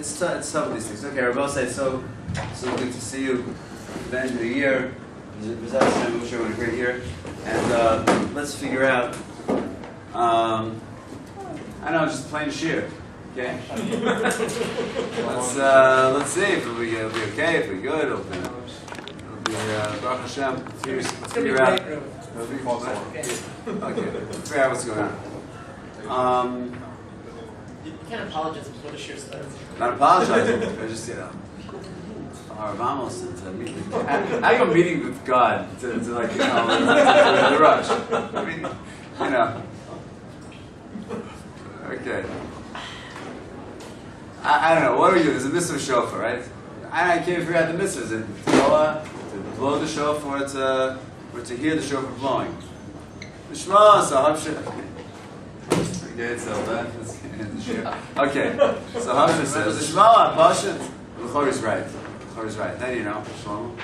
it's tough with these things. Okay, Rabbi said, so good to see you at the end of the year. I wish everyone a great year. And let's figure out, I know, just plain Shiur. Okay? Let's see if it'll be okay, if we're good, it'll be Baruch Hashem. Let's figure out. Okay, figure out what's going on. You can't apologize before the Shiur starts. Not apologizing, I just, vamos to meet. I have a meeting with God to like, the rush. I mean, Okay. I don't know. What are you? There's a mitzvah shofar, right? I can't figure out the mitzvah. Is it to blow the shofar or to hear the shofar blowing? The Shema, so Hashana. Okay, so that's okay. So Hashana says the Shema Pashat. The Chor is right. The Chor is right. Then you know Shlomo.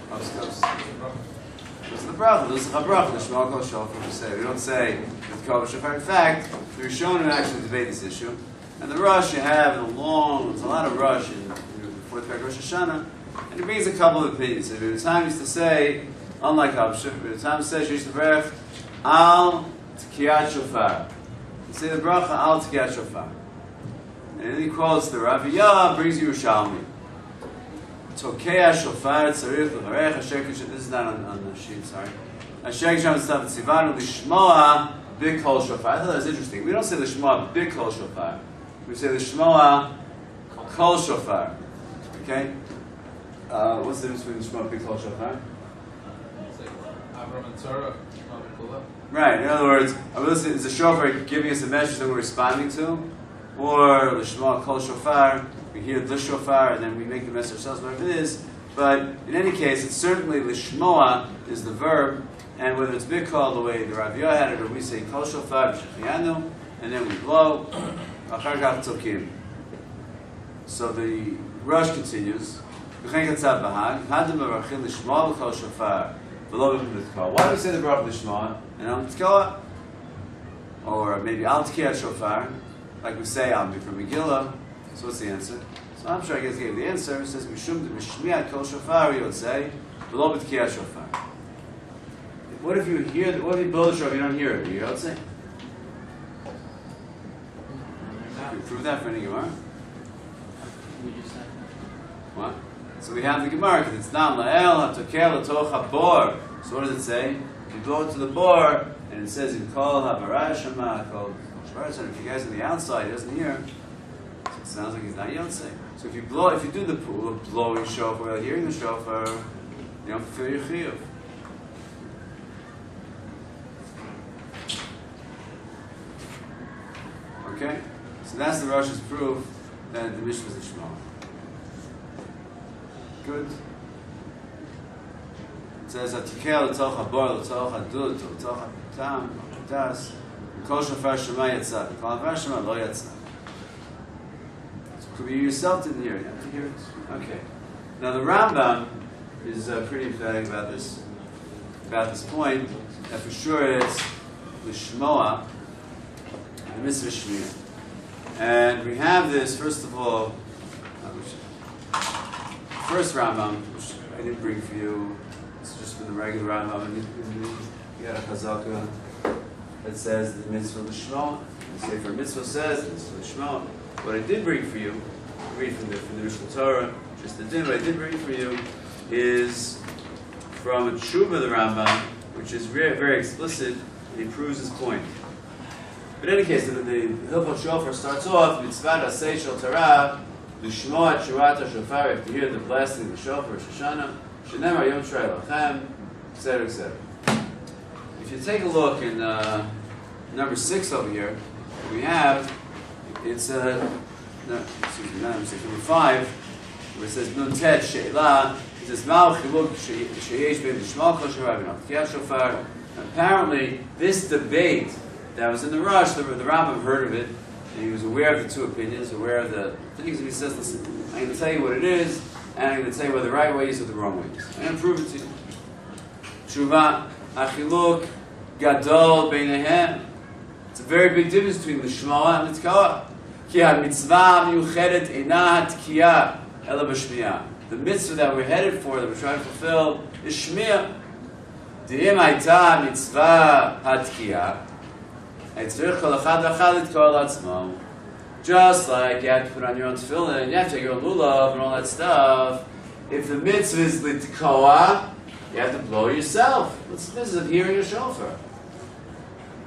Goes to the bracha. This is the bracha. The Shema Kol Shofar. We say we don't say with Kol Shofar. In fact, the Rishonim actually debate this issue. And the Rosh you have there's a lot of Rosh in the fourth parak Rosh Hashana, and he brings a couple of opinions. So the time used to say, unlike Habshah, the time says Yish Levarech Al Tkiyat Shofar. You say the bracha Al Tkiyat Shofar, and then he quotes the Raviyah brings Yerushalmi. Tokei Shofar Tzarich Levarech Asher Kishet. This is not on the sheet. Sorry. Asher Kishet Stav Tzivanu Lishmoa Bikol Shofar. I thought that was interesting. We don't say Lishmoa Bikol Shofar. We say the Shmoa Kol Shofar. Okay? What's the difference between the Shmoa Big Kol Shofar? It's like Avram and Torah, Shmoa Big Kol. Right. In other words, is the shofar giving us a message that we're responding to? Or the Shmoa Kol Shofar, we hear the shofar and then we make the message ourselves, whatever it is. But in any case, it's certainly the Shmoa is the verb, and whether it's Big Kol the way the Raviyah had it, or we say Kol Shofar, B'Shechianu, and then we blow. So the Rosh continues. Why do we say the bracha l'shma and al tkala, or maybe al tkiyat shofar, like we say al from Megillah? So what's the answer? So I'm sure I guess gave the answer. It says mishum mishmiat kol shofar. You would say v'lo b'tkiyat shofar. What if you hear? What if you blow the shofar? You don't hear it. You don't say. Can you prove that for any Gemara? What? So we have the Gemara because it's not la'el hatokel latoch habor. So what does it say? You blow it to the bor, and it says in kol habarashama kol shvarasham. If you guys on the outside, he doesn't hear. So it sounds like he's not yotze. So if you do the pool of blowing shofar while hearing the shofar, you don't fulfill your chiyuv. Okay. So that's the Rosh's proof that the Mishnah is the Shema. Good. It says, "Atikel l'toch habor, l'toch hadud, l'toch hatam, l'tas, kol shofar shema yatzah, kol shofar shema lo yatzah." So you yourself didn't hear it. You have to hear it. Okay. Now the Rambam is pretty emphatic about this point. That for sure it's l'shmoa, the mitzvah shmiyah. And we have this, first of all, first Rambam, which I didn't bring for you. It's just from the regular Rambam. And you got a chazaka that says the mitzvah l'shma. The Sefer Mitzvah says the mitzvah l'shma. What I did bring for you, read from the Mishnah Torah, just the din. What I did bring for you is from a tshuva of the Rambam, which is very, very explicit, and he proves his point. But in any case, the Hilchot Shofar starts off mitzvah asay shel Torah l'shmoa tshurat shofar, to hear the blasting of the shofar, Hashana, shenemar yom shrei lachem, etc., etc. If you take a look in number 6 over here, we have number 5, where it says nun tet she'ela. It says mal chiluk sheyesh ben l'shma kol shofar ben al shofar. Apparently, this debate that was in the Rosh, the Rambam heard of it, and he was aware of the two opinions, aware of the things, and he says, listen, I'm going to tell you what it is, and I'm going to tell you what the right way is or the wrong way is. I'm going to prove it to you. Tshuva, achiluk, gadol, beinehem. It's a very big difference between the Shema and the Tkala. Ki ha-mitzvah miyuchedet eina hatkiya ela b'shmiyah. The mitzvah that we're headed for, that we're trying to fulfill, is shmiyah. De'im hayta mitzvah hatkiya. Eitzrich kol echad v'echad litkol atzmo. Just like you have to put on your own tefillin, you have to take your own lulav and all that stuff. If the mitzvah is litkoa, you have to blow yourself. What's the business of hearing a shofar?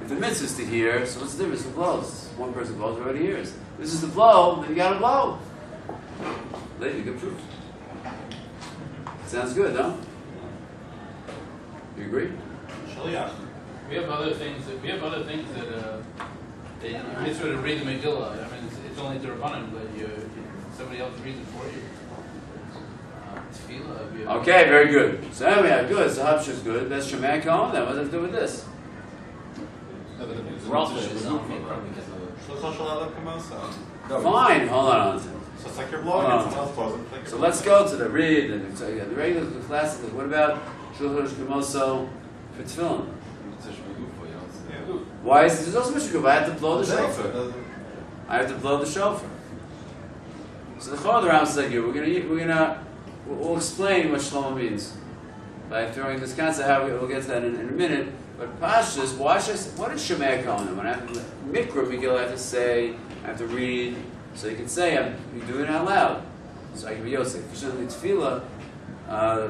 If the mitzvah is to hear, so what's the difference? Who blows? One person blows, everybody hears. This is to blow, then you gotta blow. Later you get proof. Sounds good, no? You agree? Shaliach. We have other things that it's sort of read the Megillah. I mean, it's only the Rabbanim, but somebody else reads it for you. Tefillah. Okay, very good. So anyway, good. So Hapsh is good. That's Shemai Kohen. Then what does it do with this? Rosh is on Mikra because of Fine. Hold on. So it's like you're blowing and someone else blows it. So let's go to the read and so, the regular classic. What about Shulchan Kemoso for tefillin? Why is there's also much good? I have to blow the shofar. I have to blow the shofar. So the Chol around says, we'll explain what Shlomo means by throwing this concept. How we'll get to that in a minute. But Pashtus, what is Shemei Kohen? When I have to Mikra Megillah, I have to say, I have to read. So you can say, you're doing it out loud. So I can be Yosef. For certainly Tefillah,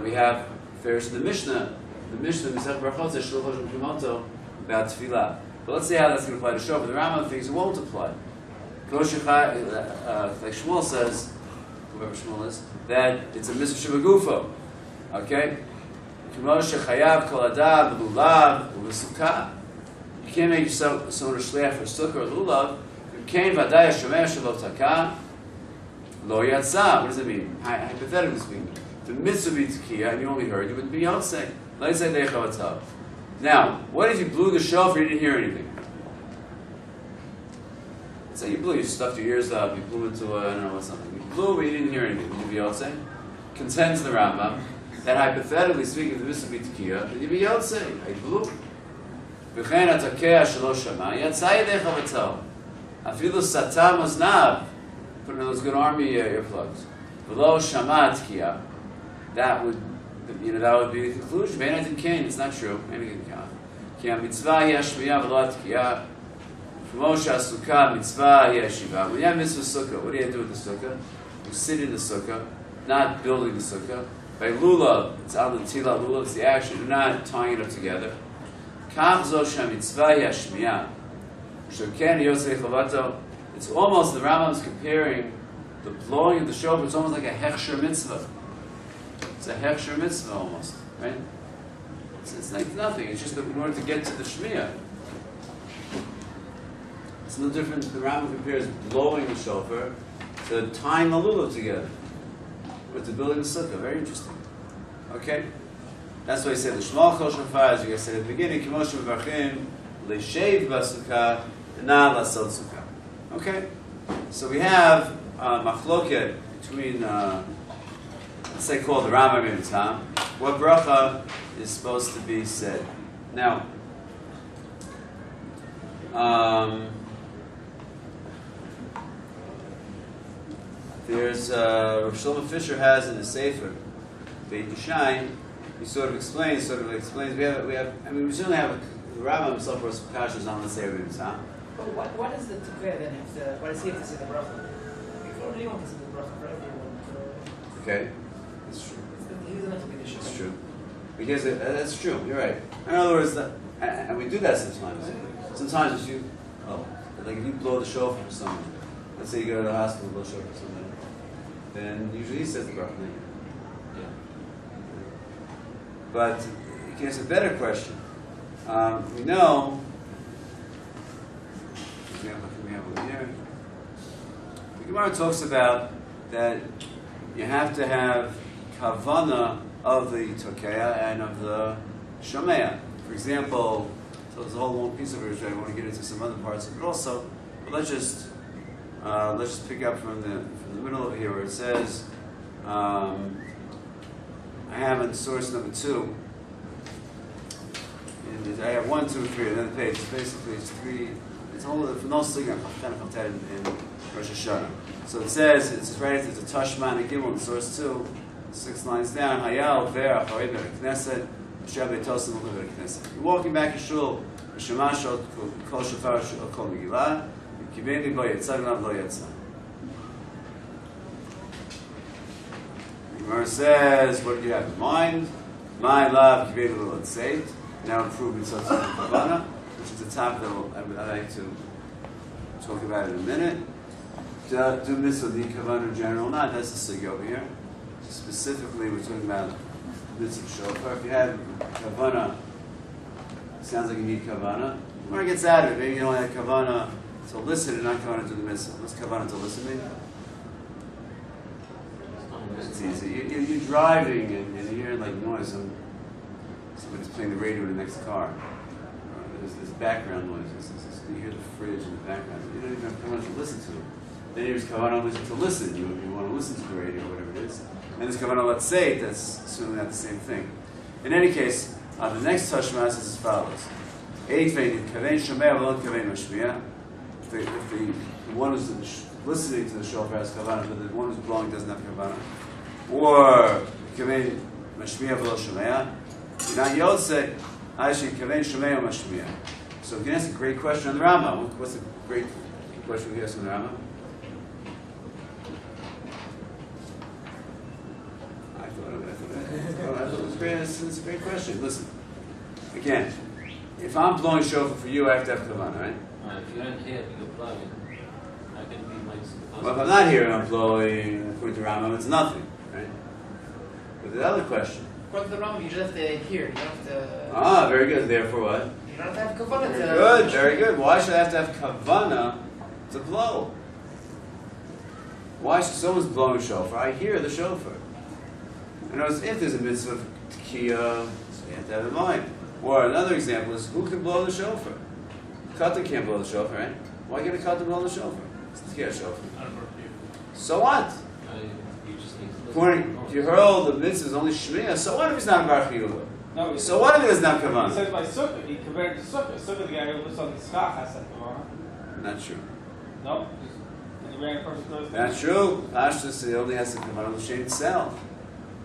we have Farish the Mishnah. The Mishnah, Mishnah Brachot, says Shulchan Kemoso about Tefillah. But let's see how that's going to apply to Shofar. The Rambam thinks it won't apply. Like Shmuel says, whoever Shmuel is, that it's a mitzvah shebagufo. Okay? You can't make yourself someone a shliach for sukkah or lulav. What does it mean? Hypothetically speaking, the mitzvah be tekiya, and you only heard, you would be yotzei. Let's say deichavatzah. Now, what if you blew the shofar, you didn't hear anything? Let's say you blew, you stuffed your ears up, you blew into I don't know what something. You blew, but you didn't hear anything. Would you be yotzei? Contends the Rambam that hypothetically speaking, if the mitzvah be tekiya, then you'd be yotzei. I blew. V'chein atakea shelo shama, yatzai deichavatzah. Afilu satam oznav. Put in those good army earplugs. V'lo shama tekiya. That would be the conclusion. It's not true. Ki mitzvah yashmiya v'lo tekiya. Moshe Sukkah mitzvah yeshiva. When you have mitzvah sukkah, what do you do with the sukkah? You sit in the sukkah, not building the sukkah. By lulav, it's al tila lulav, it's the action. You're not tying it up together. Kam zosha mitzvah yashmiya. Shoken yosei chavato. It's almost, the Rambam's comparing the blowing of the shofar, it's almost like a hechsher mitzvah. It's a hechsher mitzvah almost, right? It's like nothing, it's just that in order to get to the shmiyah. It's no different. The Rambam compares blowing the shofar to tying the lulav together, or to building the sukkah. Very interesting. Okay? That's why he said the Shema Chol Shofar, as you guys said at the beginning, Kimosh Mevarchim, Le'shev B'Sukkah, Na Lasot Sukkah. Okay? So we have machloket between, let's say called the Rambam and Tam, what bracha is supposed to be said. Now, there's Rav Shlomo Fisher has in the Sefer, Beit Yishai, he sort of explains. We certainly have the Rambam himself was cautious on the Sefer B'Tam. But what is the tukveh then? What is he to say the bracha? Before anyone can say the bracha for everyone. Okay, that's true. He doesn't have to be the shofar. That's true. Because that's true. You're right. In other words, and we do that sometimes. Sometimes if you blow the shofar for someone, let's say you go to the hospital, blow the shofar for someone, then usually he says the bracha. Yeah. But you can ask a better question. We know. The Gemara talks about that you have to have kavana of the tokeya and of the shomeya. For example, so there's a whole long piece of it. I want to get into some other parts of it also. But let's just pick up from the middle over here where it says, I have in source number 2. And I have 1, 2, 3, and then the page. It's basically it's 3. It's all from no signal. Kind of in Rosh Hashana. So it says, it's right after the Tashman and Gimel, source 2, 6 lines down, Hayal, Ver, Acharei, Ber Knesset, Shabbat Tosim, Ber Knesset. You're walking back in Shul, Shemash, Kol Shofar, Kol Megillah, Kiveni Bo Yetzah, Gnav Lo Yetzah. The Gemara says, what do you have in mind? My love, Kiveni Lo Yetzah. Now improvements of Kavana, which is a topic that I'd like to talk about in a minute. Do mitzvah the Kavana in general? Not that's the sugya over here. Specifically, we're talking about mitzvah shofar. If you have Kavana, sounds like you need Kavana. Where it gets out of it, maybe you don't have Kavana to listen and not Kavana to the mitzvah. What's Kavana to listen mean? It's easy. You're driving and you hear like noise and somebody's playing the radio in the next car. There's background noise. You hear the fridge in the background. You don't even have Kavana to listen to it. Then there's Kavana to listen. You want to listen to the radio or whatever it is. And there's Kavana let's say it. That's certainly not the same thing. In any case, the next Tashmas is as follows. If the one who's listening to the shofar has Kavana, but the one who's blowing doesn't have Kavana. Or Kavein Mashmiya v'lo Shomea. Not Yotze, actually Kavein Shomea Mashmiya. So we can ask a great question on the Rambam. What's a great question we ask on the Rambam? I thought it was great. It's a great question. Listen, again, if I'm blowing shofar for you, I have to have Kavanah, right? If you're not here, you apply it. I can be my. Well, if I'm not here and I'm blowing, according to Rambam, it's nothing, right? But the other question. According to the Rambam, you just have to hear. You don't have to. Very good. Therefore, what? You don't have to have kavanah to. Very good. Very good. Why should I have to have kavanah to blow? Why should someone's blowing shofar? I hear the shofar. And if there's a mitzvah of tekiah, so you have to have it in mind. Or another example is who can blow the shofar? Katan can't blow the shofar, right? Why get a katan blow the shofar? It's the tekiah shofar. So what? You just need to According, if you heard the mitzvah is only shmiyah, so what if he's not bar chiyuva? No, So what if he does not He kavanah? says by sukkah, he compared it to sukkah. Sukkah, the guy who puts on the skach has that kavanah. Not true. No, and the random person does. Not true. Pashtus, he only has to kavanah l'shem itself.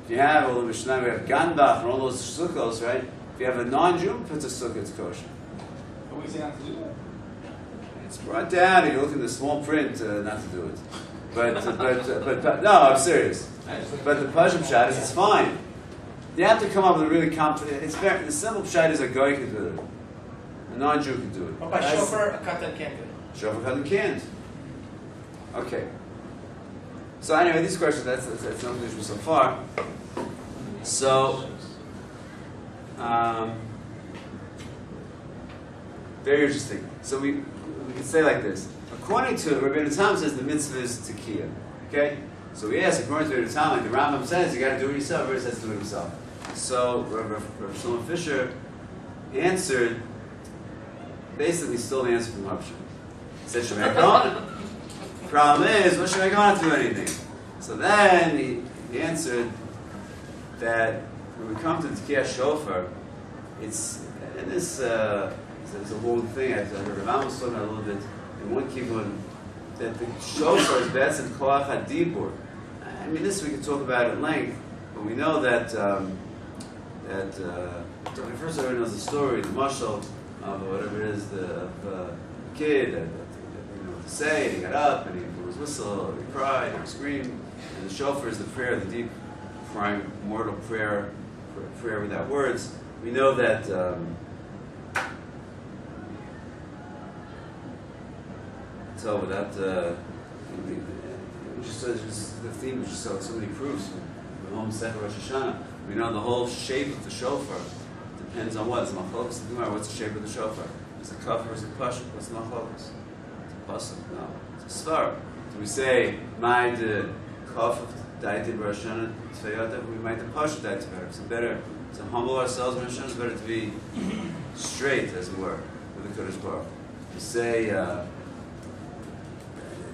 If you have all the Mishnah, we have Ganbach and all those sukkos, right? If you have a non-Jew who puts a sukkah, it's kosher. But we say not to do that. It's brought down. If you look in the small print, not to do it. But no, I'm serious. But the Pashim shot is it's fine. You have to come up with a really complex. It's very, the simple shot is a guy can do it. A non-Jew can do it. But by shofar, a katan can't do it. Shofar katan can't. Okay. So anyway, these questions, that's not the issue so far. So, very interesting. So we can say like this. According to Rabbi Tam says the mitzvah is tekiah. Okay? So we ask, according to Rabbi Tam, like the Rambam says, you got to do it yourself, Rabbi says do it yourself. So Rabbi Shlomo Fisher answered, basically stole the answer from Hashana. He said, Shemei Korn. Problem is, what should I go on to do anything? So then he answered that when we come to the Tekiah Shofar, it's and this there's a whole thing. I heard Rav was talking about a little bit in one kibbutz that the Shofar is best in Koach HaDibur. I mean, this we could talk about at length, but we know that first everyone knows the story, the mashal of whatever it is, the kid that to say, and he got up, and he blew his whistle, and he cried, or screamed, and the shofar is the prayer, the deep, primordial prayer without words. We know that so without the theme is just so many proofs from the home Sefer Rosh Hashana. We know the whole shape of the shofar depends on what. It's machlokes the Gemara. What's the shape of the shofar? Is it kaf or is it pasuk? What's the machlokes? Pasuk? No, it's a star. Do we say my the kaf of daiti Rosh Hashana tefayot? We might the pasuk daiti better. It's better to humble ourselves. Rosh Hashana is better to be straight, as it were, with the Kodesh Baruch. We say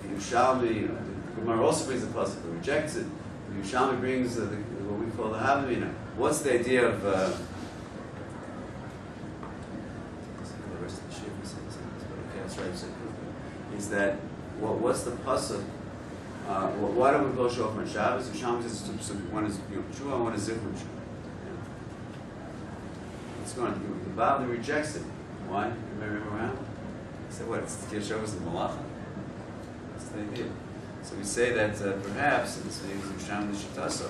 Yerushalmi. The Gemara also brings the pasuk, but rejects it. The Yerushalmi brings what we call the Havamina. What's the idea of? Is that what's the pasuk? Why don't we blow shofar on Shabbos? The Sham says one is Yom Shua, one is Zichron Shua. What's going on? The Bible rejects it. Why? Remember around? He said, what? It's the Shabbos of Malacha. That's the idea. So we say that perhaps, and this is Sham the Shitasa,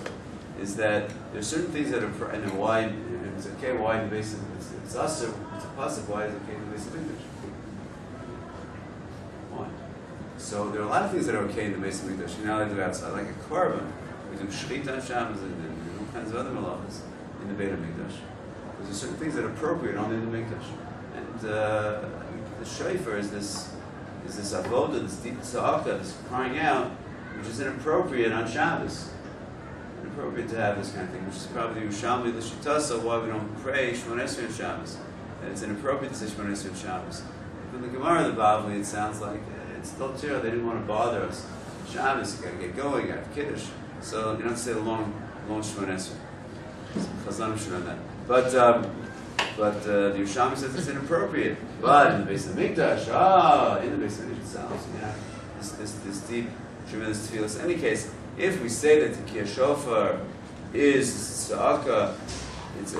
is that there's certain things that are, and why, and it's okay, why the base of it's also, it's a pasuk, why is it okay in the base of English? Why? So there are a lot of things that are okay in the base of English. You're not allowed to do outside, like a korban. We do shechita on Shabbos and all kinds of other malachas in the Beit HaMikdash. There's certain things that are appropriate only in the Mikdash. And the shofar is this avodah, this deep tza'aka, this crying out, which is inappropriate on Shabbos. Inappropriate to have this kind of thing, which is probably Yerushalmi l'shitasa, why we don't pray Shemon Esrei on Shabbos. And it's inappropriate to say Shemon Esrei on Shabbos. From the Gemara, the Bavli, it sounds like it's still true. They didn't want to bother us. Shabbos, you got to get going, you got to have Kiddush. So you don't have to say the long Shemon Esrei. Chazanim should know that. But the Yerushalmi says it's inappropriate. But in the base of the Mikdash, in the base of the Mikdash itself, you have this deep, tremendous tefillah. In any case, if we say that the Kiyah Shofar is tza'aka, it's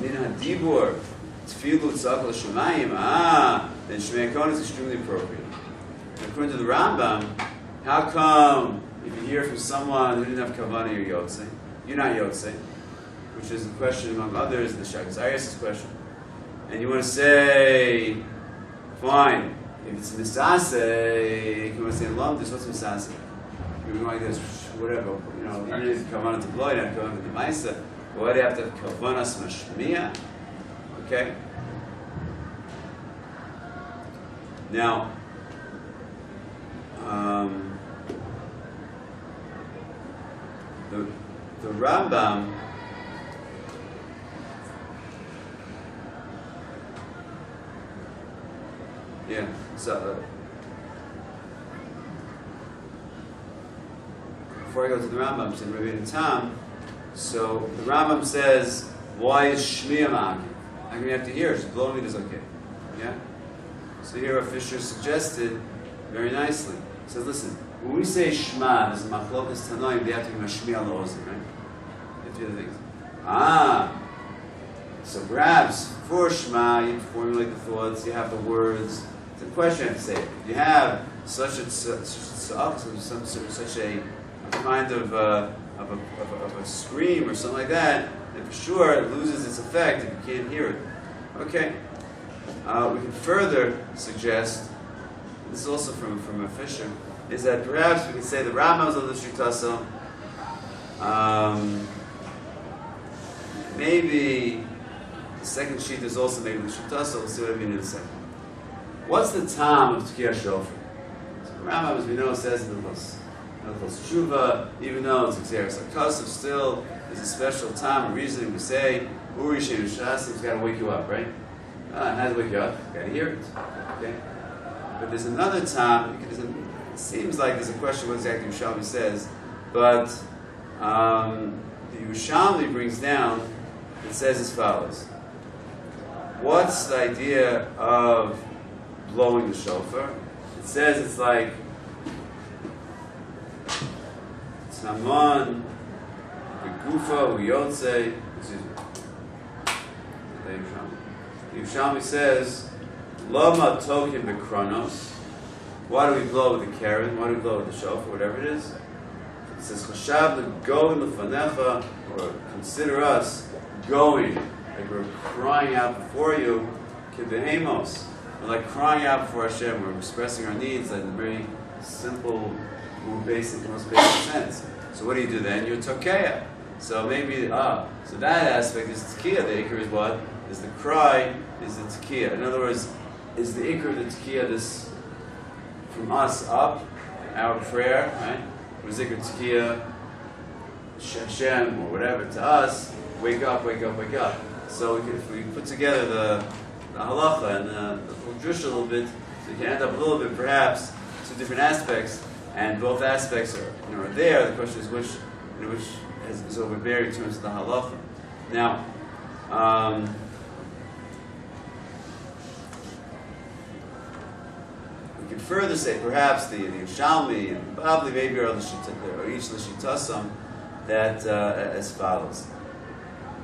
min hadibur, tefillah tza'aka l'shamayim, then Shmei HaKohen is extremely appropriate. And according to the Rambam, how come if you hear from someone who didn't have kavanah, you're not yotzei? Which is a question among others, the Shagas Arias' question. And you want to say, fine, if it's misaseh, you want to say lumdus, what's misaseh? You're going like this, whatever, you didn't have kavanah to blow, you didn't have kavanah to maisa, but why do you have to have kavanas mashmiya? Okay? Now, the Rambam so before I go to the Rambam, I'm saying Rabbi Tam. So the Rambam says, why is Shmiya Ma'akid? I'm going to have to hear it. Just blowing it is okay. Yeah? So here Rav Fisher suggested very nicely. He says, listen, when we say Shema, there's a machlokas tanoim, they have to be Mashmiya Lo'ozim, right? You have to do the things. So perhaps for Shema, you formulate the thoughts, you have the words. The question I have to say, if you have such a kind of a scream or something like that, then for sure it loses its effect if you can't hear it. Okay. We can further suggest, this is also from a Fisher, is that perhaps we can say the Rambam's on the Shritasa, maybe the second sheet is also maybe the Shritasa, we'll see what I mean in a second. What's the time of Tkiyah Shofar? So the Rambam, as we know, says in the Hilchos Tshuva, even though it's Xeris HaKasav, still there's a special time, a reason we say, Uri Shein Shas, it's got to wake you up, right? How to wake you up? Got to hear it. Okay? But there's another time, it seems like there's a question what exactly Yerushalmi says, but the Yerushalmi brings down, it says as follows. What's the idea of blowing the shofar? It says it's like Tzamon, Begufa, Uyotze. Excuse me. The Yerushalmi says, Lama Tokin Bekronos. Why do we blow with the Karen? Why do we blow with the shofar? Whatever it is. It says Chashav go in the Fanecha, or consider us going, like we're crying out before you, Kibehemos. We're like crying out before Hashem. We're expressing our needs in a very simple, most basic sense. So what do you do then? You're tokeya. So maybe, so that aspect is tekiya. The ikr is what? Is the cry, is the tekiya. In other words, is the ikr of the tekiya this from us up, our prayer, right? Or is ikr tekiya, Hashem, or whatever, to us, wake up, wake up, wake up. So if we put together the halacha and the drush a little bit, so you can end up a little bit, perhaps, two different aspects, and both aspects are there. The question is which is overbearing in terms of the halacha. Now, could further say, perhaps the Yerushalmi and probably maybe or each L'Shitasam, that as follows.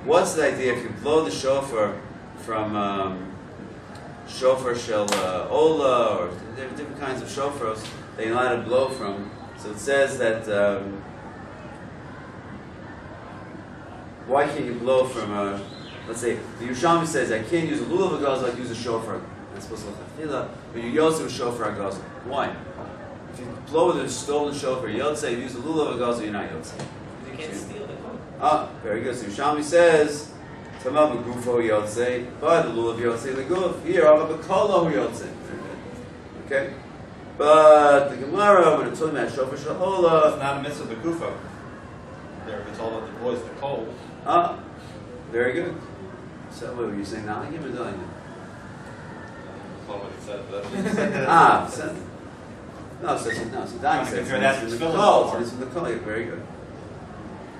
What's the idea if you blow the shofar from shofar shel ola, or different kinds of shofars that you're allowed to blow from? So it says that why can't you blow from let's say the Yerushalmi says I can't use a lulav agaz, I use a shofar. That's supposed to look like but you yotze with shofar agaz. Why? If you blow with a stolen shofar, you yotze. If you use a lulav agaz, you're not yotze. You can't steal the code. Ah, very good. So Yerushalmi says, "Tamam b'gufo yotze, but the lulav yotze the guf." Here, I'm a b'kolo yotze. Okay, but the Gemara, when it's talking about shofar It's shahola, not a mitzvah b'kufa. There, it's all about the boys, the cold. ah, very good. So what were you saying now? I give it done. That's not what he said, but No, so Danny Trying to says compare that to it's from the tefillin kol. before. It's from the kol. Very good.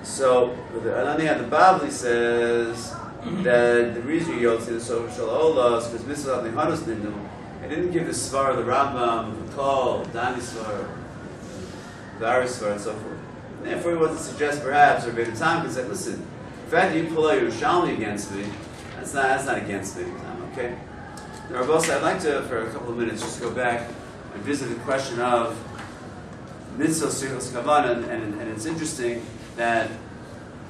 So, and on the other, the Babli says that the reason you yotze the shofar shahola is because Mitzvah of the Hanus Nindum. I didn't give the Svar, the Rambam, the Kol, Dani Svar, the Ari Svar, and so forth. And therefore, he wanted to suggest perhaps, or Beit Time could say, listen, the fact that you pull out Yerushalmi against me, that's not against me. Okay? Now, Rabbi, I'd like to, for a couple of minutes, just go back and visit the question of Mitzvah Sichos Kavanah, and it's interesting that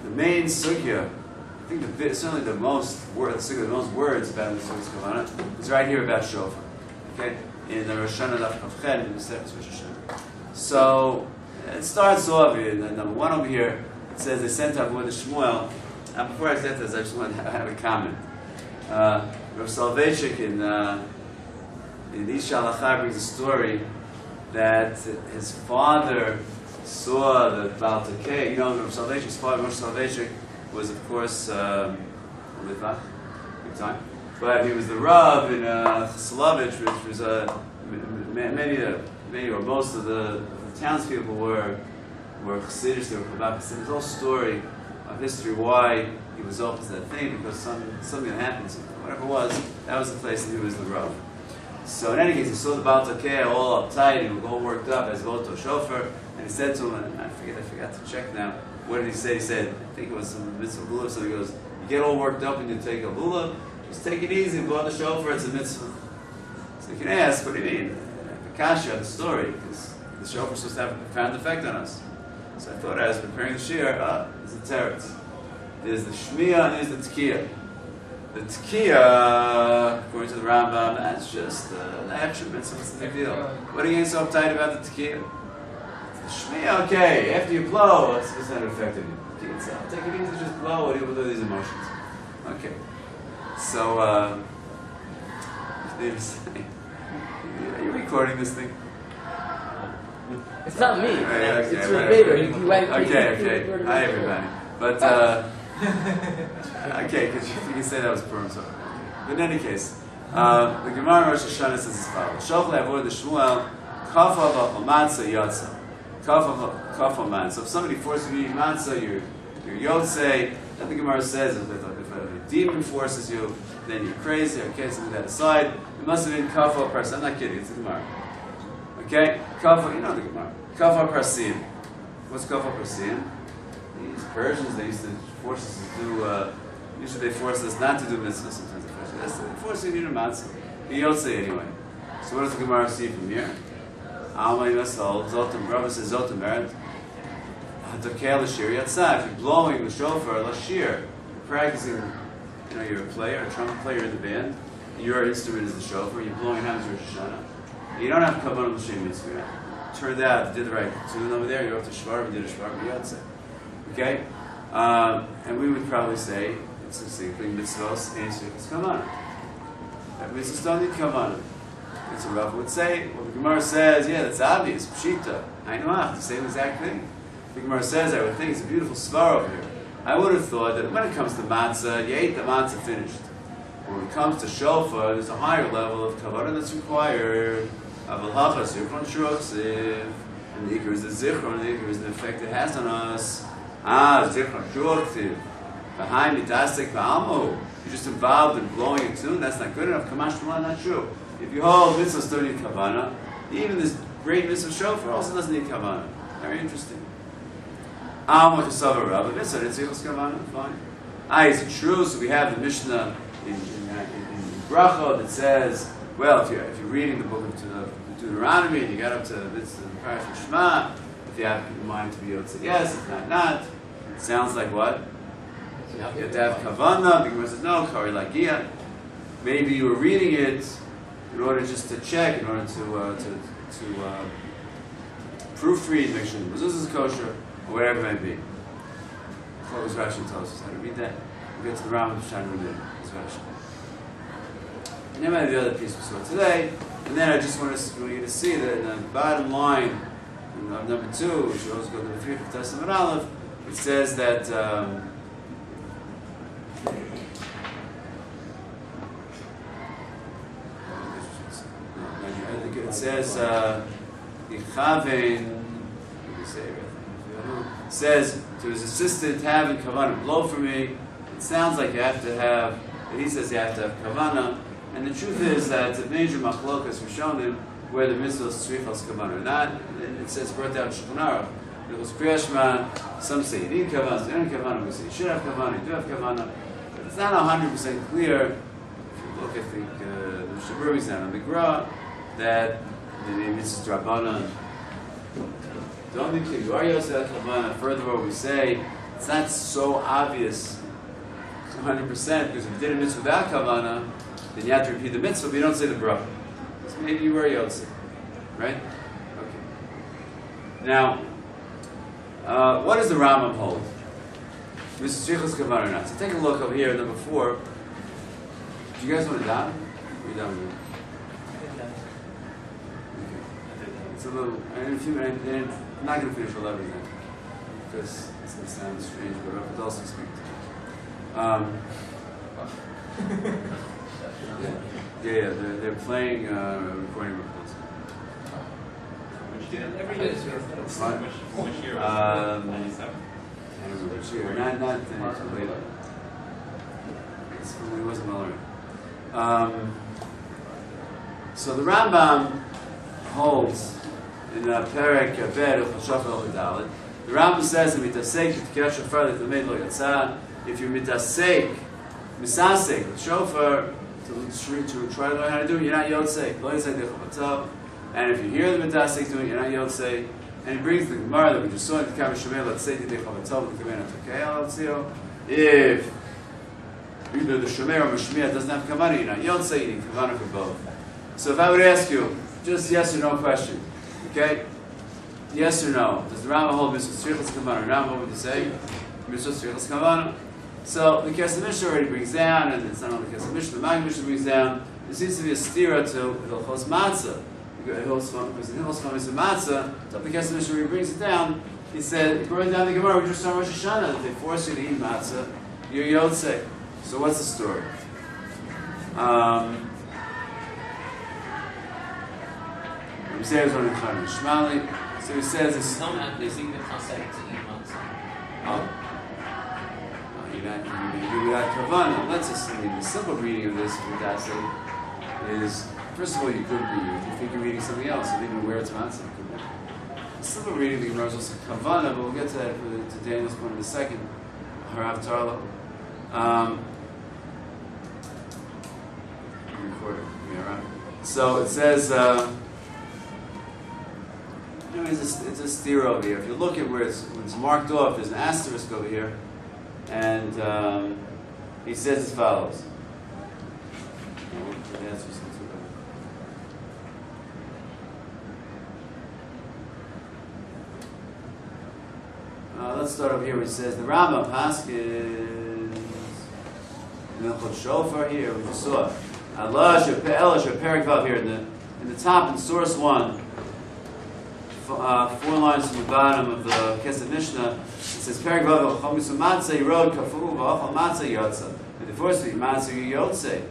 the main sugya, I think certainly the most words about Mitzvah Sichos Kavanah is right here about Shofar. Okay, in the Hashana Daf Kavchen in the Sefer Rosh Hashanah. So it starts off in number one over here. It says they sent out with Shmuel. And before I get this, I just want to have a comment. Rav Soloveitchik in Isha Halachah brings a story that his father saw the Baal Tekeh. You know, Rav Soloveitchik's father, Rav Soloveitchik, was of course Litvak, big time. But he was the Rav in Chassalovich, which was many or most of the townspeople were Chassidish, they were Chabad Chassidish. There's a whole story of history why he was open to that thing, because something that happened to him, whatever it was, that was the place that he was the Rav. So in any case, he saw the Baal Tekeh all uptight, he was all worked up as Voto Shofar, and he said to him, and I forgot to check now, what did he say? He said, I think it was some mitzvah lulav, so he goes, you get all worked up and you take a lulav, just take it easy, blow the shofar, it's a mitzvah. So you can ask, what do you mean? Kasha, the story, because the shofar is supposed to have a profound effect on us. So I thought, as I was preparing the shiur, there's a teretz. There's the shmiya and there's the tkiyah. The tkiyah, according to the Rambam, that's just the action mitzvah. What's the big deal? What are you getting so uptight about the tkiyah? The shmiya, okay, after you blow, it's not affecting you. The itself, take it easy, just blow. What do you do with these emotions? Okay. So, are you recording this thing? It's not me. Okay, it's whatever. Vader. Okay. Hi, everybody. But, okay, because you can say that was Purim, so. But in any case, the Gemara in Rosh Hashanah says as follows. Shochel avoid the Shmuel, kafa v'matzah yotza. Kafa man. So if somebody forces you to eat matzah, you're yotze. Then the Gemara says if a demon forces you, then you're crazy. Okay, so leave that aside. It must have been kafa person. I'm not kidding. It's the Gemara. Okay, kafa. You know the Gemara. Kafa prasim. What's kafa prasim? These Persians, they used to force us to do. Usually, they force us not to do mitzvah. Sometimes they force you to eat a matzah. You don't say anyway. So what does the Gemara see from here? Alumni Masol Zotam. Rabbi says Zotam Merit. Hadokel Shiur Yatzah. If you're blowing the shofar, Shiur, you're practicing. You know, you're a player, a trumpet player in the band. Your instrument is the shofar. You're blowing out as Rosh Hashanah. You don't have kavanah l'shem mitzvah. Turned out, you did the right tune over there. You're up to Shofar. We did a Shofar b'Yotze. Okay, and we would probably say it's succinctly mitzvos and shifts kavanah. That mitzvahs don't need kavanah. That's what Rav would say. Well, the Gemara says, yeah, that's obvious. Pshita. I know the same exact thing. The Gemara says, I would think it's a beautiful svar over here. I would have thought that when it comes to matzah, you ate the matzah finished. When it comes to shofar, there's a higher level of kavanah that's required. Avalhacha, zichron shuroksiv. And the ikar is the zichron, the ikar is the effect it has on us. Zichron shuroksiv. Behind mitasek ba'almo. You're just involved in blowing a tune, that's not good enough. Kamash Shmuel, not true. If you hold mitzvah study kavanah, Even this great mitzvah shofar also doesn't need kavanah. Very interesting. Fine. Is it true? So we have the Mishnah in Bracha that says, well, if you're reading the book of Deuteronomy and you got up to this the Parish of Shema, if you have in mind to be able to say yes, if not. It sounds like what? You have to have kavanah. The Gemara says no, kari lagia. Maybe you were reading it in order just to check, in order to proofread, make sure the mezuzah is kosher, or whatever it may be. What was Rashi tells us how to read that? We get to the Rambam trying to read it. Rashi. And then I have the other piece we saw today, and then I just want you to see that in the bottom line of number 2, which should also go to number 3 for Testament Aleph, it says that it says says to his assistant, have kavanah, blow for me. It sounds like you have to have, he says you have to have kavanah, and the truth is that it's a major machlokas for Shonim where the mitzvah is tzrichas kavanah or not. It says brought down Shulchan Aruch. It was Kriyashma. Some say you need kavanah, you don't need kavanah. We say you should have kavanah, you do have kavanah, but it's not 100% clear. If you look at the Shiur exam on the Gra, that the mitzvah is drabanan. Don't think you are Yosef Kavanah. Furthermore, we say it's not so obvious 100% because if you did a mitzvah without Kavanah, then you have to repeat the mitzvah, but you don't say the bracha. So maybe you were Yosef, right? Okay. Now, what does the Rambam hold? Mitzvah Tzrichas Kavanah or not? So take a look over here, number 4. Do you guys want to down? Or are you done with it? It's a little, and I'm not going to finish 11 then, because it's going to sound strange, but Rav would also speak to they're playing recording records. Which year? Every day is Which year? I don't remember which year. Not later. It's when he wasn't Muller. So the Rambam holds in Perek Bed of Shofar Dalet. The Rambam says in Mitasek T'kiyat Shofar that the maid lo yatsa. If you're misasek Shofar to try to learn how to do it, you're not yotzei. Lo yotzei dechavatov. And if you hear the mitasek doing it, you're not yotzei. And he brings the Gemara that we just saw in the Kav Shemel that say dechavatov with the Kavanah Takei Alatzio. If either the Shomer or Mishmiah doesn't have Kavanah, you're not yotzei. You need Kavanah for both. So if I would ask you, just yes or no question. Okay? Yes or no? Does the Rambam hold Mitzvah Tzrichas Kavanah? Rambam, what would you say? Mitzvah Tzrichas Kavanah. So the Kesef Mishnah already brings down, and it's not only the Kesef Mishnah, the Mag Mishnah brings down, there seems to be a stira to Hilchos Matzah. Because in Hilchos Chametz and Matzah, so the Kesef Mishnah already brings it down. He said, going down the Gemara, we just saw Rosh Hashana, that they force you to eat matzah, you're yotzei. So what's the story? He says on the Shmali. So he says this. Some using the concept to eat matzah. You're not kavanah. Let's assume the simple reading of this is first of all you could be. You think you're reading something else. You didn't know where it's matzah. The simple reading of the Gemara is also kavanah, but we'll get to that to Daniel's point in a second. Harav Tarlo. Recording. Yeah, right. So it says. It's a steer over here. If you look at where it's marked off, there's an asterisk over here, and he says as follows. Let's start over here where it says the Rambam Paskins Milchot Shofar here. We just saw Allah Perek Vav here in the top in source 1. 4 lines from the bottom of the Kesef Mishnah, it says, Perek Vav Chomis Matzah Yirod Kafu V'Achal Matzah Yotza. And the first week, Matzah Yotzei.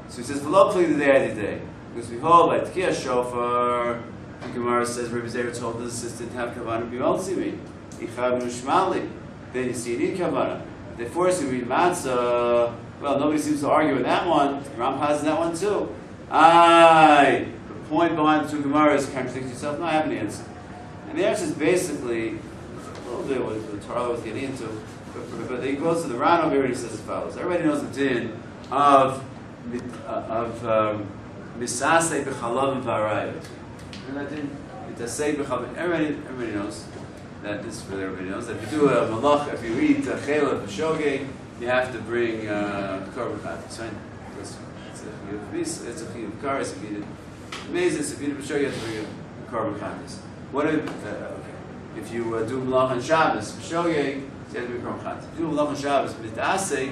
So he says, V'lo Kli D'dei. Because behold, by Tkiyah Shofar, the Gemara says, Rabbi Zera told his assistant, have Kavanah B'Yotzi me. Ichav Nushmali. Then you see, you need Kavanah. They force you to read Matzah. Well, nobody seems to argue with that one. Ram has that one too. point behind the two Gemaras contradicts yourself? No, I have an answer. And the answer is basically a little bit what the Torah was getting into, but he goes to the Ran over here and he says as follows. Everybody knows the din of misasei b'chalav v'arayot. Remember that din? Mitasei b'chalav. Everybody knows that. This is really everybody knows that if you do a malach, if you eat a chela b'shogeg, you have to bring korban chatas, right? It's a chiyuv kares. If you did amazing, if you did b'shogeg, you have to bring a korban chatas. What if you do malach on Shabbos b'shogeg, you have to bring korban chatas. If you do malach on Shabbos mitasei,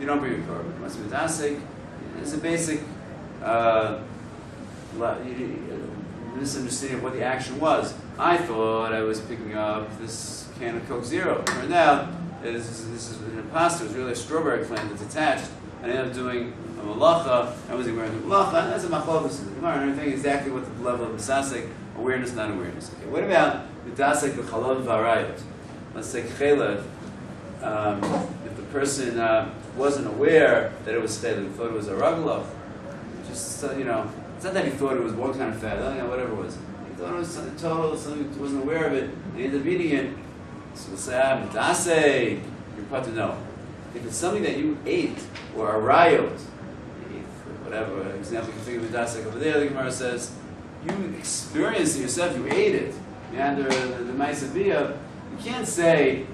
you don't bring a korban. What's mitasei? It's a basic misunderstanding of what the action was. I thought I was picking up this can of Coke Zero. Turned out this is an imposter. It was really a strawberry plant that's attached. I ended up doing a malacha. I wasn't wearing the malacha. That's a machlokes in the Gemara. And everything exactly what the level of misasek, awareness, not awareness. Okay. What about mitasek b'chalav v'arayot? Let's say chela. If the person wasn't aware that it was chela, he thought it was a raglav. Just it's not that he thought it was one kind of fat. Whatever it was. He thought it was something he wasn't aware of it, and he ended up eating it. So we'll say, midasei, you're put to know. If it's something that you ate, or a rayot, whatever example you can think of midasei over there, the Gemara says, you experienced it yourself, you ate it. And the Ma'aseh, you can't say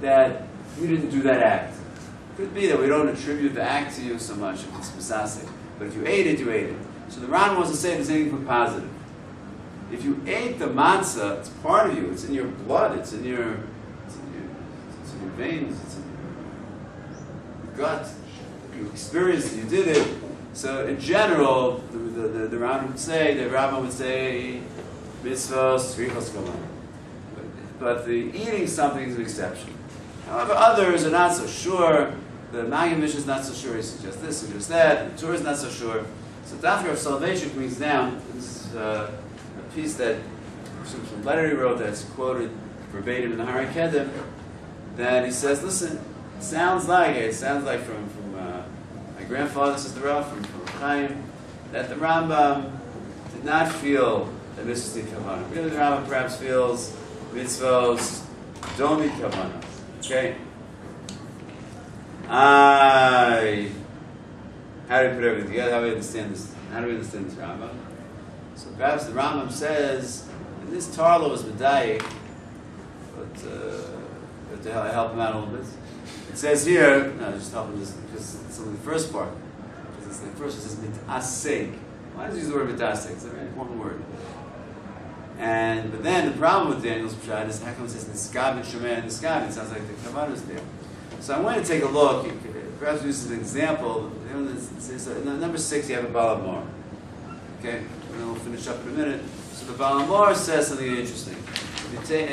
that you didn't do that act. It could be that we don't attribute the act to you so much if it's misasek. But if you ate it, you ate it. So the Ran wants to say there's anything for positive. If you ate the matzah, it's part of you. It's in your blood. It's in your veins. It's in your gut. You experienced it. You did it. So in general, the Ran would say, the Rabbi would say, mitzvah strichos kavanah. But the eating something is an exception. However, others are not so sure. The Maggid Mishnah is not so sure. He suggests this, suggests that. The Torah is not so sure. So the Dafka of Salvation brings down this is a piece that some letter he wrote that's quoted verbatim in the Haran Kedem, that he says, listen, it sounds like from my grandfather, says the Rav, from Chaim, that the Rambam did not feel that mitzvahs need kavanah. Really, the Rambam perhaps feels mitzvahs don't need kavanah. Okay? How do we put everything together? How do we understand this? How do we understand this Rambam? So perhaps the Rambam says, and this Tarlo is Medayik, but to help him out a little bit. It says here, just help him because it's only the first part. Because it's the first, it says mitasek. Why does he use the word mitasek? It's a very important word. But then the problem with Daniel's Pshat is how come it says niskav and shemeh and niskav? It sounds like the kavanah is there. So I want to take a look. Perhaps use an example. Number 6, you have a Balamor. Okay, and then we'll finish up in a minute. So the Balamor says something interesting. If you take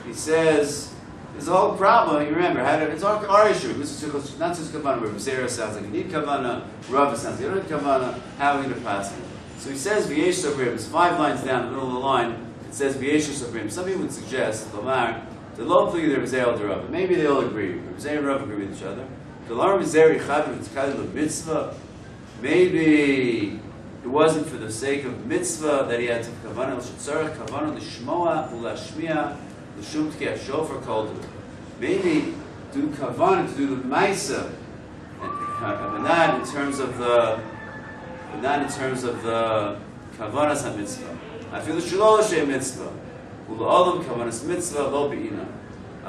he says there's a whole problem. You remember, it's our issue. Not just kavanah. Where Sarah sounds like you need kavanah. Rav sounds like you don't need kavanah. How are we going to pass it? So he says v'yesh sabrim. It's 5 lines down the middle of the line. It says v'yesh sabrim. Some people would suggest Lamar the lo pligi the Rebzei the Rav. Maybe they all agree. Rebzei and Rav agree with each other. The Lar Rebzei Chav Mitzkalim Mitzvah. Maybe it wasn't for the sake of mitzvah that he had to kavanah l'shetzarach kavanah l'shmoa u'lashmiya l'shum tkei Shofar called it. Maybe do kavanah to do the ma'isa, but not in terms of the kavanas ha-mitzvah. I feel the shelo l'shem mitzvah. U'la'olam kavanas mitzvah lo be'inan.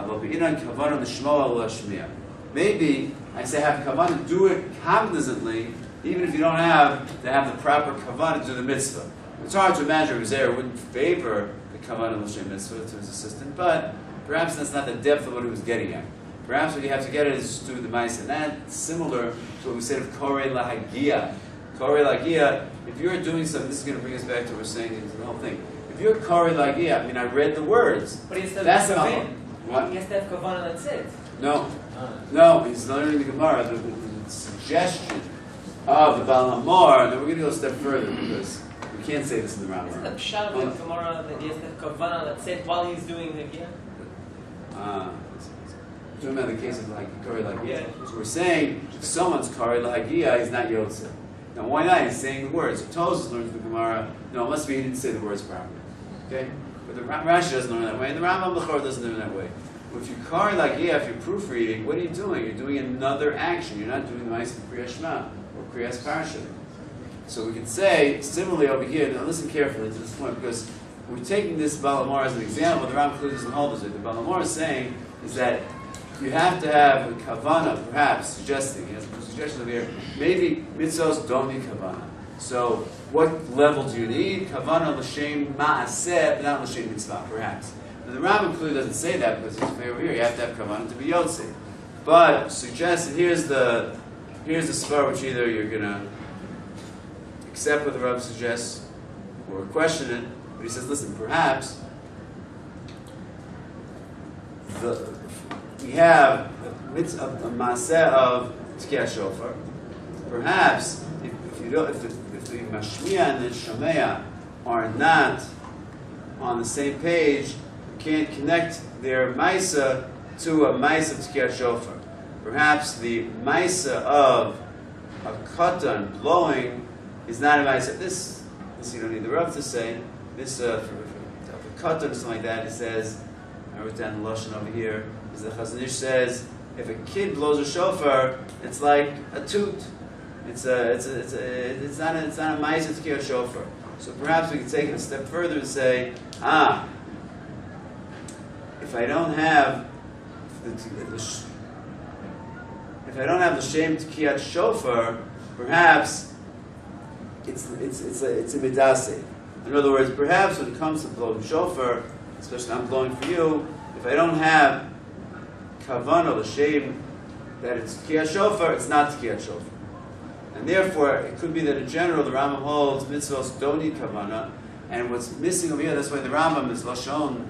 Lo be'inan kavanah l'shmoa u'lashmiya. Maybe I say have kavanah, do it cognizantly, even if you don't have to have the proper kavanah to do the mitzvah. It's hard to imagine Rebzei wouldn't favor the kavanah l'shem mitzvah to his assistant, but perhaps that's not the depth of what he was getting at. Perhaps what you have to get at is to do the ma'aseh. And that's similar to what we said of korei lahagia. Korei lahagia, if you're doing something, this is going to bring us back to what we're saying, the whole thing. If you're korei lahagia, I read the words. But he has to that's have not what? He has to have kavanah, that's it. No, he's learning the Gemara, the suggestion of the Baal Hamor, and then we're going to go a step further because we can't say this in the Rambam. Isn't the pshat of the Gemara that he has to have kavanah, that's it, while he's doing the gear? talking about the case of like Kari Lagia. So we're saying if someone's Kari Lagia, he's not Yotze. Now why not? He's saying the words. So Tosfos learns the Gemara. No, it must be he didn't say the words properly. Okay, but the Rashi doesn't learn that way, and the Rambam L'chor doesn't learn that way. If you Kari Lagia, if you're proofreading, what are you doing? You're doing another action. You're not doing the Ma'aseh Kriyas Shema or Kriyas Parsha. So we could say similarly over here. Now listen carefully to this point because we're taking this Balamor as an example. The Rambam clearly doesn't hold us. The Balamor is saying is that you have to have a kavana, perhaps suggesting. He has a suggestion over here. Maybe mitzvos don't need kavana. So what level do you need? Kavana l'shem ma'aseh, but not l'shem mitzvah, perhaps. Now, the Rambam clearly doesn't say that because it's over here. You have to have kavana to be yotze. But suggested here's the svar which either you're gonna accept what the Rambam suggests or question it. But he says, listen, perhaps we have a maaseh of Tkiyat Shofar. Perhaps if the Mashmiya and the Shomeya are not on the same page, you can't connect their Maisa to a Maisa of Tkiyat Shofar. Perhaps the Maisa of a Katan blowing is not a Maisa. This you don't need the Rav to say. This for a Katan or something like that, it says, I wrote down the Lashon over here, is the Chazon Ish says, if a kid blows a shofar, it's like a toot. It's not a ma'aseh tkiyat shofar. So perhaps we can take it a step further and say, if I don't have the shem tkiyat shofar, perhaps it's a midase. In other words, perhaps when it comes to blowing shofar, especially I'm blowing for you, if I don't have kavanah, the shame that it's tkiyat shofar, it's not tkiyat shofar. And therefore, it could be that in general, the Rambam holds mitzvahs don't need kavanah, and what's missing over here, that's why the Rambam is Lashon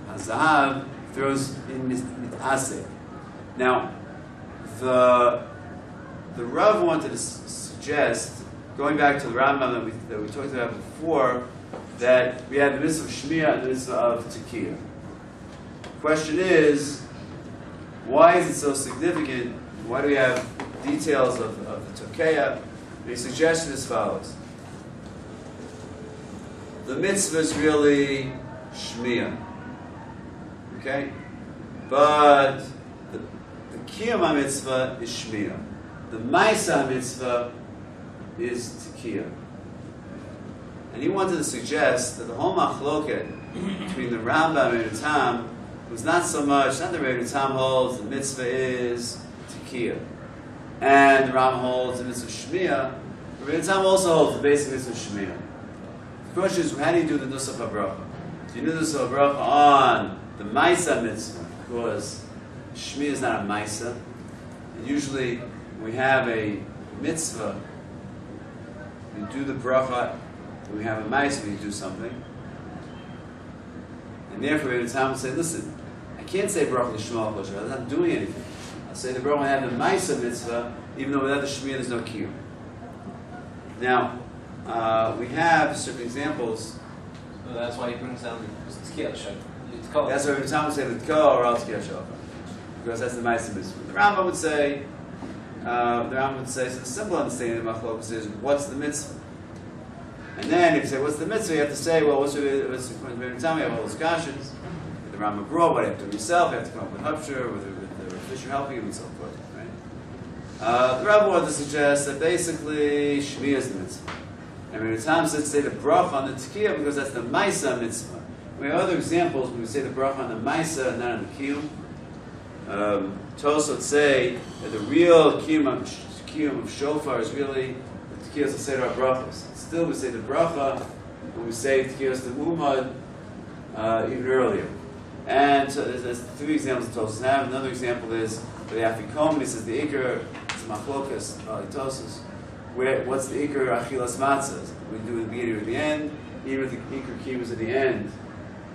HaZahav, throws in mit'aseh. Now, the Rav wanted to suggest, going back to the Rambam that we talked about before, that we have the mitzvah of Shmiya and the mitzvah of Tekiah. The question is, why is it so significant? Why do we have details of the Tekiah? He suggested as follows. The mitzvah is really Shmiya. Okay? But the Kiyum mitzvah is Shmiya. The Maisa mitzvah is Tekiah. And he wanted to suggest that the whole machloket between the Rambam and the Tam was not so much, not the way the Tam holds the mitzvah is Tekiah, and the Rambam holds the mitzvah Shmiya. The Tam also holds the basic mitzvah Shmiya. The question is, how do you do the Nusach HaBracha? Do you do the Nusach HaBracha on the Maisa mitzvah? Because Shmiya is not a Maisa. And usually, when we have a mitzvah, we do the bracha. When we have a Maisa, we do something. And therefore, the time will say, listen, I can't say bracha l'shma kosher. I'm not doing anything. I'll say the bracha when I have the Maisa mitzvah, even though without the Shmiya there's no kiyum. Now, we have certain examples. So that's why he brings down the tkiyat shofar. That's why the time will say the tkah or else tkiyat shofar, because that's the Maisa mitzvah. The Rambam would say, so the simple understanding of machlokes is, what's the mitzvah? And then if you say, what's the mitzvah? You have to say, well, what's the time? We have all those kashas. The Rambam Gro, what you have to do yourself, you have to come up with Hupshur, with the Fisher helping you, and so forth. Right? The Rambam wanted to suggest that basically Shmiya is the mitzvah. And when the time says say the bracha on the Tekiah, because that's the Maisa mitzvah. We have other examples when we say the bracha on the Maisa and not on the Kiyum. Tosot say that the real Kiyum of Shofar is really the Tekiah is the Seder HaBrachos. Still, we say the bracha when we say Tekiah the Umad even earlier. And so there's three examples of Tosot have. Another example is for the Afikomen, he says the Iker, it's Machlokas, Tosot. What's the Iker Achilas Matzah? We do it at the beginning or at the end. Even if the Iker Kiyum is at the end,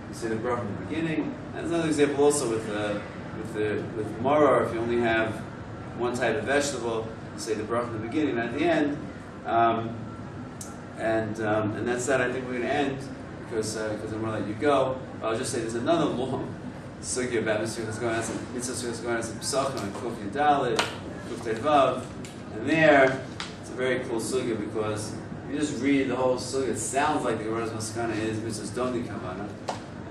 we say the bracha in the beginning. And there's another example also with maror, if you only have one type of vegetable, you say the bracha in the beginning and at the end. And that's that. I think we're going to end because I'm going to let you go. I'll just say there's another long sugya about Mitzvah is going on some Mitzvah is going on some Pesachim and Kuf Yudalit, Kuf Tevav, and there it's a very cool sugya because if you just read the whole sugya, it sounds like the Gemara's Maskana is Mitzvah's Doni Kavana.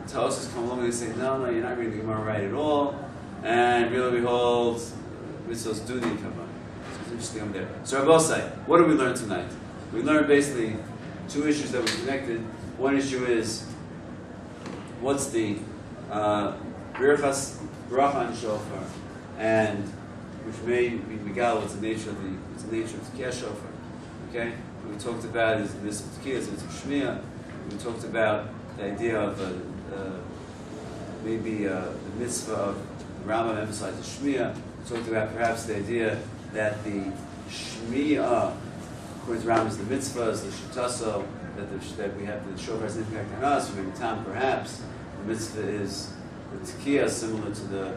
Tosas come along and they say, no, you're not reading the Gemara right at all, and really behold, Mitzvah's Duni Kavana. So it's interesting over there. So Rabbosai, what did we learn tonight? We learned basically two issues that were connected. One issue is what's the Birchas Bracha on Shofar, and which may be Megal, what's the nature of the Tkiyah Shofar. Okay? We talked about is this Tkiyah, is Shmiya. We talked about the idea of maybe the mitzvah of the Rambam emphasizes Shmiya. We talked about perhaps the idea that the Shmiya, according to Rambam, is the mitzvah, is the Shitaso, that we have the Shofar has an impact on us, maybe time perhaps. The mitzvah is the Tkiyah, similar to the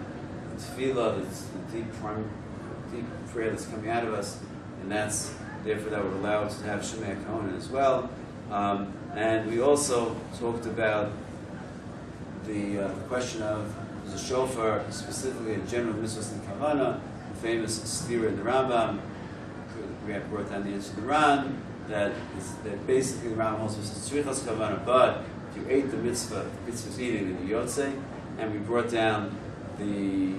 Tefillah, the deep prayer that's coming out of us, and that's therefore that would allow us to have Shemei Kohen as well. And we also talked about the question of the Shofar, specifically a general mitzvah in Kavana, the famous stira in the Rambam. We have brought down the answer to the Ran, that basically the Rambam also says Tzrichas Kavana, but if you ate the mitzvah's eating in the Yotzei, and we brought down the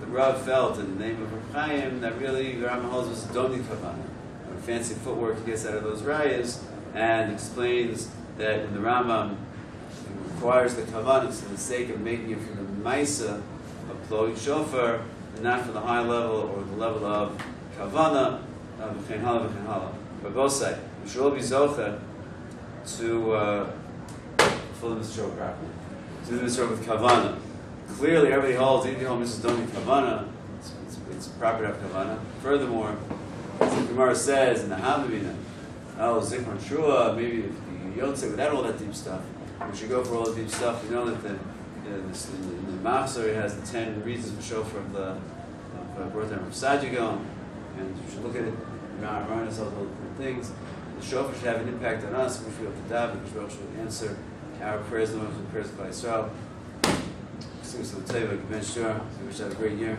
Rav felt in the name of Rav Chaim that really the Rambam holds was Doni Kavana, fancy footwork he gets out of those rayas, and explains that when the Rambam requires the kavanah for the sake of making it for the maisa of blowing shofar, and not for the high level or the level of kavanah, v'chein hala v'chein hala. But both sides, we should all be zocher to fulfill the mitzvah properly, to do the mitzvah with kavanah. Clearly, everybody holds even the mitzvah don't need kavanah. It's proper to have kavanah. Furthermore, as the Gemara says in the Hamavina, Zikron Shua, maybe if you don't say without all that deep stuff, we should go for all the deep stuff. You know that the Machzor has the 10 reasons for Shofar of birth of Sajigon, and you should look at it, remind ourselves of all the different things. The Shofar should have an impact on us, which we have to daven, which we should answer our prayers, and the prayers of Israel. We wish you have a great year.